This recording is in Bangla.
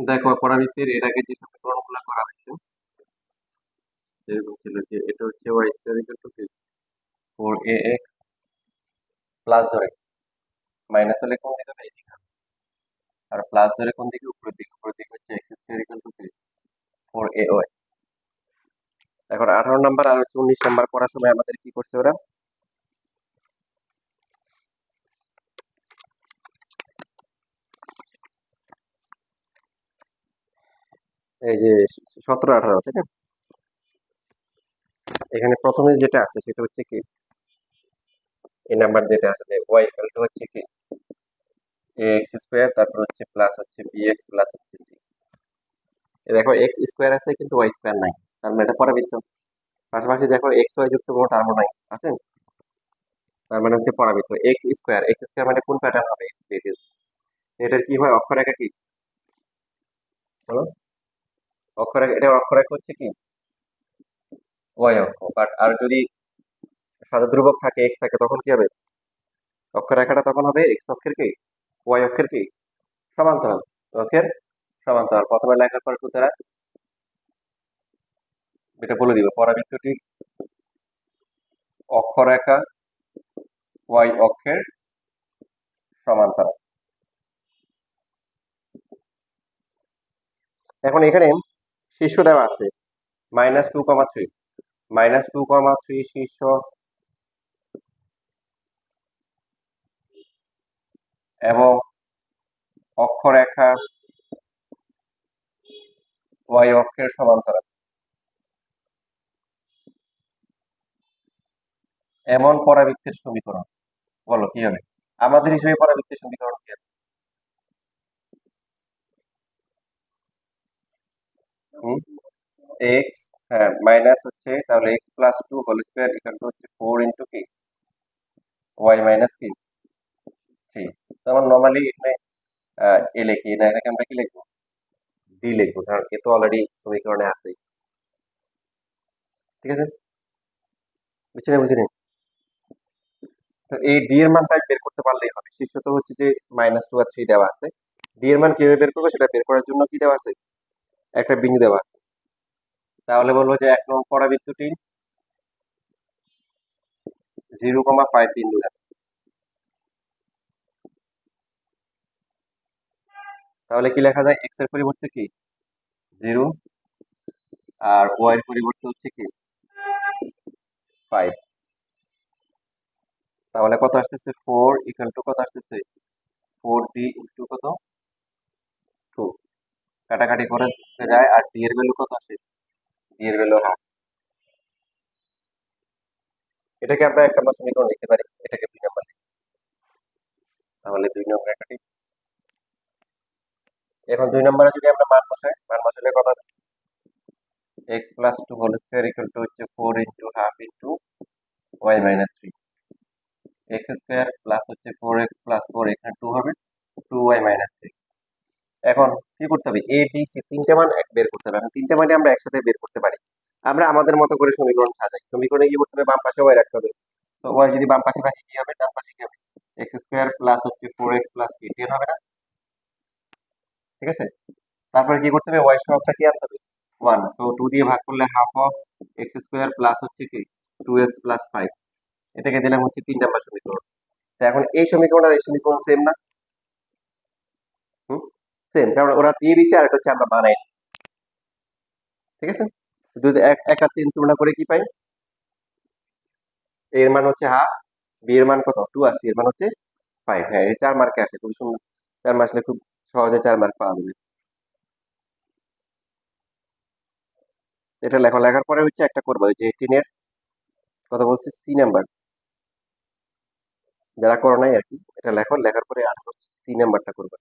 দেখো পরামিতির এর আগে যে সমীকরণগুলো করা হয়েছে যেরকম ছিল যে এটা হচ্ছে ওয়াই স্কোয়ার ইকুয়াল টু কি 4ax প্লাস ধরে মাইনাস হলে কোন দিকে হবে এদিকে হবে। আর প্লাস ধরে কোন দিকে উপরের দিকে হচ্ছে এক্স স্কোয়ার ইকুয়াল টু কি 4ay। এখন 18 নাম্বার আর হচ্ছে 19 নাম্বার করার সময় আমাদের কি করছে ওরা এই যে 17 18 তাই না। এখানে প্রথমে যেটা আছে সেটা হচ্ছে কি এই নাম্বার যেটা আছে যে ওয়াই ইকুয়াল টু হচ্ছে কি এক্স স্কোয়ার তারপর হচ্ছে প্লাস হচ্ছে বিএক্স প্লাস হচ্ছে সি। দেখো এক্স স্কোয়ার আছে কিন্তু ওয়াই স্কোয়ার নাই, তার মানে এটা পরাবৃত্ত। পাশাপাশি দেখো এক্স ওয়াই যুক্ত কোনো টার্মও নাই আছে, তার মানে হচ্ছে পরাবৃত্ত। এক্স স্কোয়ার মানে কোন প্যাটার্ন হবে এটার কি হয় অক্ষরেখা কি বলো, অক্ষরেখা এটা অক্ষরেখা হচ্ছে কি ওয়াই অক্ষ। বাট আর যদি সাদা ধ্রুবক থাকে এক্স থাকে তখন কি হবে অক্ষরেখাটা তখন হবে এক্স অক্ষের কি ওয়াই অক্ষের কি সমান্তরাল। অক্ষের সমান্তরাল প্রথমে লেখার পর সুতরা এটা বলে দিব পরাবৃত্তটি অক্ষরেখা ওয়াই অক্ষের সমান্তরাল। এখন এখানে শীর্ষ দেওয়া আছে -2,3 -2,3 শীর্ষ এবং অক্ষরেখা ওয়াই অক্ষের সমান্তরাল এমন পরাবৃত্তের সমীকরণ। বলো কি হবে আমাদের হিসেবে পরাবৃত্তের সমীকরণ কি হবে? এক্স, হ্যাঁ মাইনাস হচ্ছে তাহলে x plus two whole square equal to হচ্ছে 4 কি ওয়াই মাইনাস কি 3। তখন নর্মালি এখানে এ লিখি না, এটাকে আমরা কি লিখবো ডি লিখবো, কারণ এ তো অলরেডি সমীকরণে আছে। ঠিক আছে, বুঝছি না বুঝিনি। তো এই ডি এর মানটা বের করতে পারলেই হবে। শীর্ষ তো হচ্ছে যে -2 আর 3 দেওয়া আছে, ডি এর মান কিভাবে বের করবো সেটা বের করার জন্য কি দেওয়া আছে একটা বিন্দু দেওয়া আছে। তাহলে বলবো যে 1 নং পরাবৃত্তটি 0,5 বিন্দু দেয়। তাহলে কি লেখা যায় এক্স এর পরিবর্তে কি 0 আর ওয়াই এর পরিবর্তে হচ্ছে কি 5। তাহলে কত আসতেছে 4 ইকুয়াল টু কত আসতেছে 4d ইনটু কত 2। কাটাকাটি করে যায় আর ডি এর ভ্যালু কত আসে ডি এর ভ্যালু হাফ। এটাকে আমরা 1 নম্বর সমীকরণ লিখতে পারি, এটাকে 2 নম্বর লিখি। তাহলে 2 নম্বর কাটি। এখন 2 নম্বরে যদি আমরা মান বসালে কত x plus 2 whole square equal to হচ্ছে 4 into half into y minus 3। x square plus হচ্ছে 4x প্লাস 4 এখানে 2 হবে 2y মাইনাস 6। এখন কি করতে হবে এ বি সি তিনটে মান বের করতে হবে। এখন তিনটে মানে আমরা একসাথে বের করতে পারি। আমরা আমাদের মতো করে সমীকরণ সাজাই। সমীকরণে কি করতে হবে বাম পাশে y রাখতে হবে। তো y যদি বাম পাশে রাখি কি হবে ডান পাশে কি হবে x স্কয়ার প্লাস হচ্ছে 4x প্লাস কি 10 হবে না। ঠিক আছে, তারপরে কি করতে হবে y সহগটা কি আনতে হবে 1। সো 2 দিয়ে ভাগ করলে half of x square plus হচ্ছে কি 2x প্লাস 5। এটাকে দিলাম হচ্ছে 3 নম্বর সমীকরণ। তো এখন এই সমীকরণ আর এই সমীকরণ সেম না? হুম, সেম, কারণ ওরা দিয়ে দিছে আর এটা হচ্ছে আমরা বানাই নিছি। ঠিক আছে, যদি এক এক আর 3 তুলনা করে কি পাই এর মান হচ্ছে হাফ, বি এর মান কত 2 আর সি এর মান হচ্ছে 5। হ্যাঁ এই 4 মার্কে আসে খুব সুন্দর, 4 মার্ক আসলে খুব সহজে 4 মার্ক পাওয়া যাবে। এটা লেখো, লেখার পরে হচ্ছে একটা করবো ওই যে 18 এর কথা বলছে সি নাম্বার, যারা করো নাই আর কি, এটা লেখো, লেখার পরে আর সি নাম্বারটা করবে।